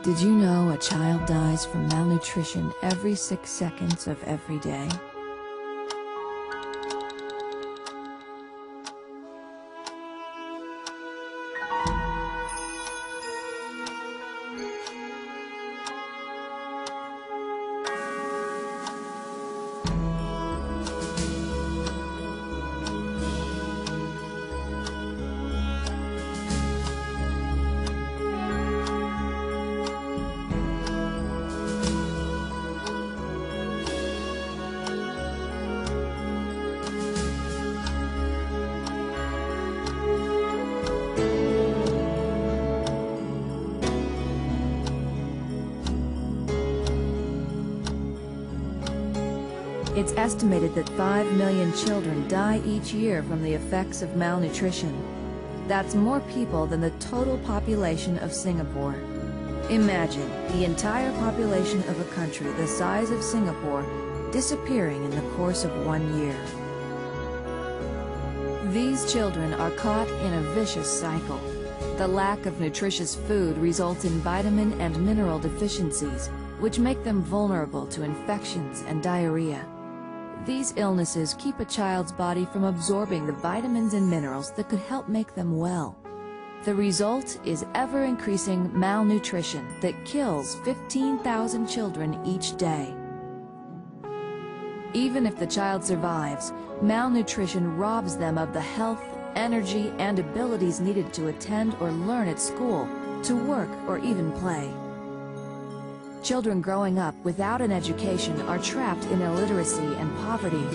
Did you know a child dies from malnutrition every 6 seconds of every day? It's estimated that 5 million children die each year from the effects of malnutrition. That's more people than the total population of Singapore. Imagine the entire population of a country the size of Singapore disappearing in the course of 1 year. These children are caught in a vicious cycle. The lack of nutritious food results in vitamin and mineral deficiencies, which make them vulnerable to infections and diarrhea. These illnesses keep a child's body from absorbing the vitamins and minerals that could help make them well. The result is ever-increasing malnutrition that kills 15,000 children each day. Even if the child survives, malnutrition robs them of the health, energy, and abilities needed to attend or learn at school, to work, or even play. Children growing up without an education are trapped in illiteracy and poverty.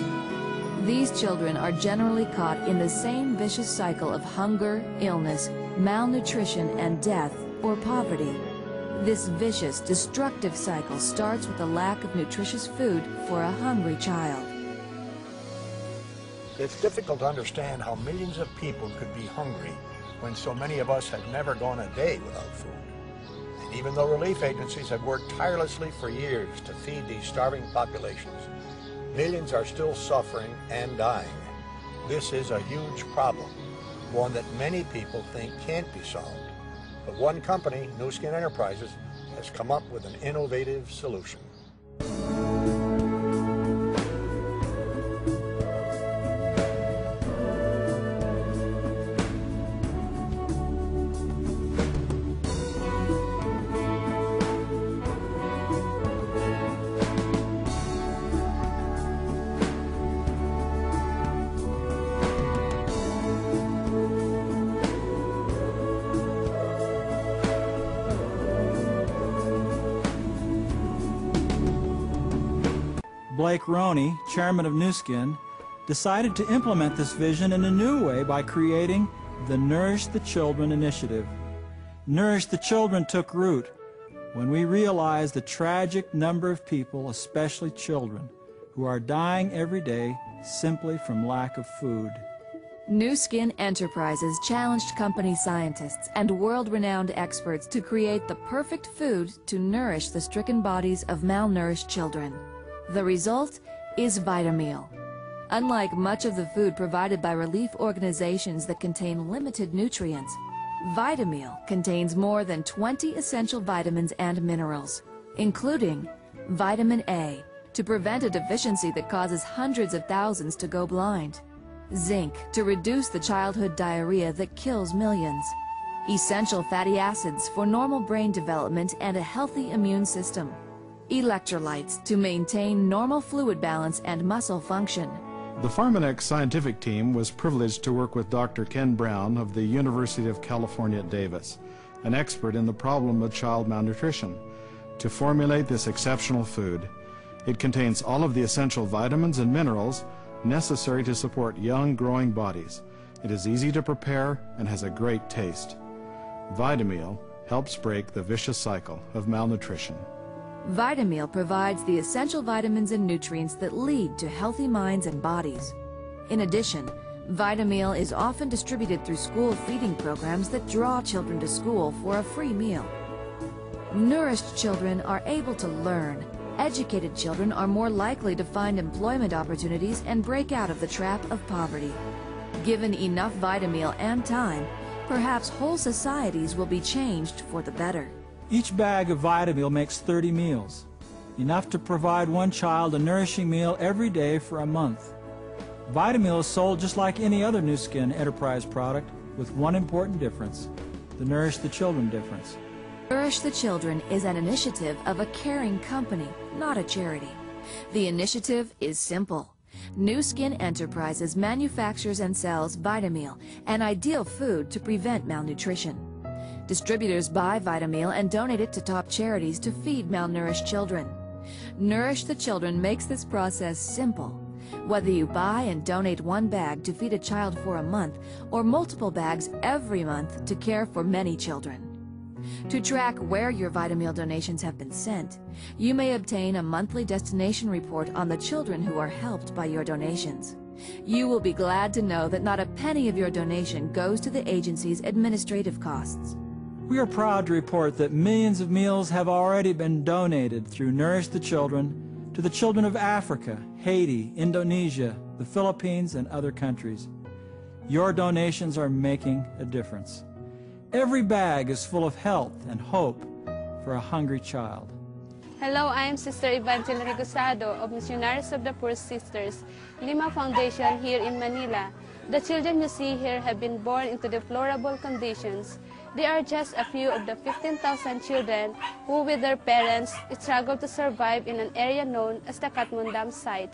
These children are generally caught in the same vicious cycle of hunger, illness, malnutrition, and death, or poverty. This vicious, destructive cycle starts with a lack of nutritious food for a hungry child. It's difficult to understand how millions of people could be hungry when so many of us have never gone a day without food. And even though relief agencies have worked tirelessly for years to feed these starving populations, millions are still suffering and dying. This is a huge problem, one that many people think can't be solved. But one company, Nu Skin Enterprises, has come up with an innovative solution. Blake Roney, chairman of Nu Skin, decided to implement this vision in a new way by creating the Nourish the Children initiative. Nourish the Children took root when we realized the tragic number of people, especially children, who are dying every day simply from lack of food. Nu Skin Enterprises challenged company scientists and world-renowned experts to create the perfect food to nourish the stricken bodies of malnourished children. The result is Vitameal. Unlike much of the food provided by relief organizations that contain limited nutrients, Vitameal contains more than 20 essential vitamins and minerals, including vitamin A, to prevent a deficiency that causes hundreds of thousands to go blind; zinc, to reduce the childhood diarrhea that kills millions; essential fatty acids for normal brain development and a healthy immune system; electrolytes to maintain normal fluid balance and muscle function. The Pharmanex scientific team was privileged to work with Dr. Ken Brown of the University of California at Davis, an expert in the problem of child malnutrition, to formulate this exceptional food. It contains all of the essential vitamins and minerals necessary to support young, growing bodies. It is easy to prepare and has a great taste. Vitameal helps break the vicious cycle of malnutrition. Vitameal provides the essential vitamins and nutrients that lead to healthy minds and bodies. In addition, Vitameal is often distributed through school feeding programs that draw children to school for a free meal. Nourished children are able to learn. Educated children are more likely to find employment opportunities and break out of the trap of poverty. Given enough Vitameal and time, perhaps whole societies will be changed for the better. Each bag of Vitamil makes 30 meals, enough to provide one child a nourishing meal every day for a month. Vitamil is sold just like any other Nu Skin Enterprise product, with one important difference: the Nourish the Children difference. Nourish the Children is an initiative of a caring company, not a charity. The initiative is simple. Nu Skin Enterprises manufactures and sells Vitamil, an ideal food to prevent malnutrition. Distributors buy Vitamil and donate it to top charities to feed malnourished children. Nourish the Children makes this process simple. Whether you buy and donate one bag to feed a child for a month, or multiple bags every month to care for many children. To track where your Vitamil donations have been sent, you may obtain a monthly destination report on the children who are helped by your donations. You will be glad to know that not a penny of your donation goes to the agency's administrative costs. We are proud to report that millions of meals have already been donated through Nourish the Children to the children of Africa, Haiti, Indonesia, the Philippines, and other countries. Your donations are making a difference. Every bag is full of health and hope for a hungry child. Hello, I am Sister Evangeline Rigosado of Missionaries of the Poor Sisters, Lima Foundation here in Manila. The children you see here have been born into deplorable conditions. They are just a few of the 15,000 children who, with their parents, struggle to survive in an area known as the Katmundam site.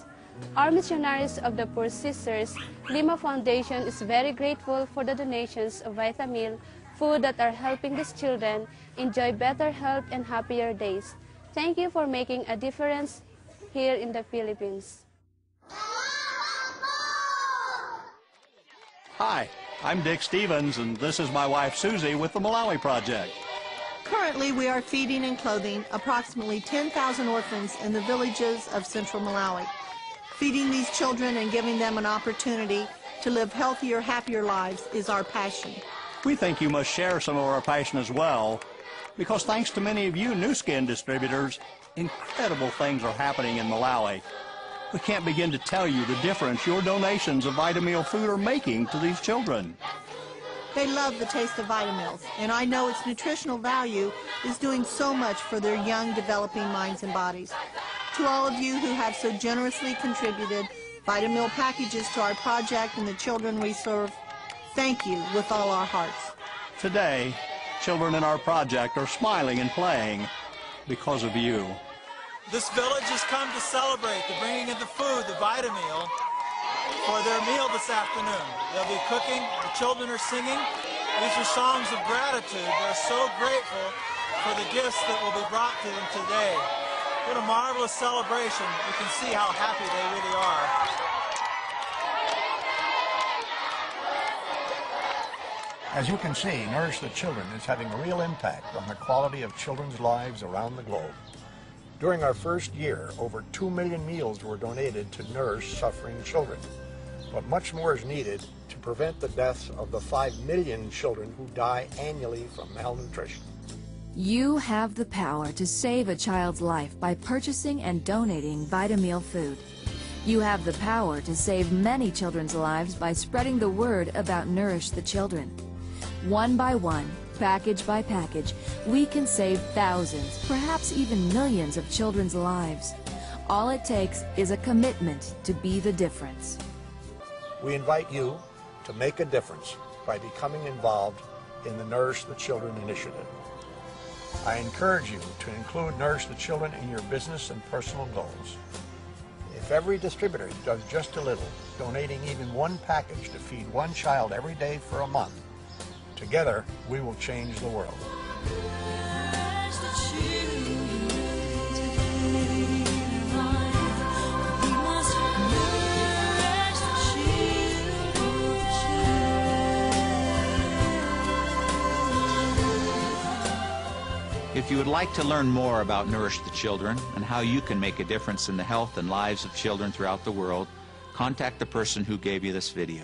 Our Missionaries of the Poor Sisters, Lima Foundation, is very grateful for the donations of Vitamil, food that are helping these children enjoy better health and happier days. Thank you for making a difference here in the Philippines. Hi, I'm Dick Stevens, and this is my wife Susie with the Malawi Project. Currently, we are feeding and clothing approximately 10,000 orphans in the villages of central Malawi. Feeding these children and giving them an opportunity to live healthier, happier lives is our passion. We think you must share some of our passion as well, because thanks to many of you Nu Skin distributors, incredible things are happening in Malawi. We can't begin to tell you the difference your donations of Vitamil food are making to these children. They love the taste of Vitamils, and I know its nutritional value is doing so much for their young, developing minds and bodies. To all of you who have so generously contributed Vitamil packages to our project and the children we serve, thank you with all our hearts. Today, children in our project are smiling and playing because of you. This village has come to celebrate the bringing of the food, the Vitamil, for their meal this afternoon. They'll be cooking, the children are singing. These are songs of gratitude. They're so grateful for the gifts that will be brought to them today. What a marvelous celebration. You can see how happy they really are. As you can see, Nourish the Children is having a real impact on the quality of children's lives around the globe. During our first year, over 2 million meals were donated to nourish suffering children. But much more is needed to prevent the deaths of the 5 million children who die annually from malnutrition. You have the power to save a child's life by purchasing and donating Vitamil food. You have the power to save many children's lives by spreading the word about Nourish the Children. One by one, package by package, we can save thousands, perhaps even millions of children's lives. All it takes is a commitment to be the difference. We invite you to make a difference by becoming involved in the Nourish the Children initiative. I encourage you to include Nourish the Children in your business and personal goals. If every distributor does just a little, donating even one package to feed one child every day for a month, together we will change the world. If you would like to learn more about Nourish the Children and how you can make a difference in the health and lives of children throughout the world, contact the person who gave you this video.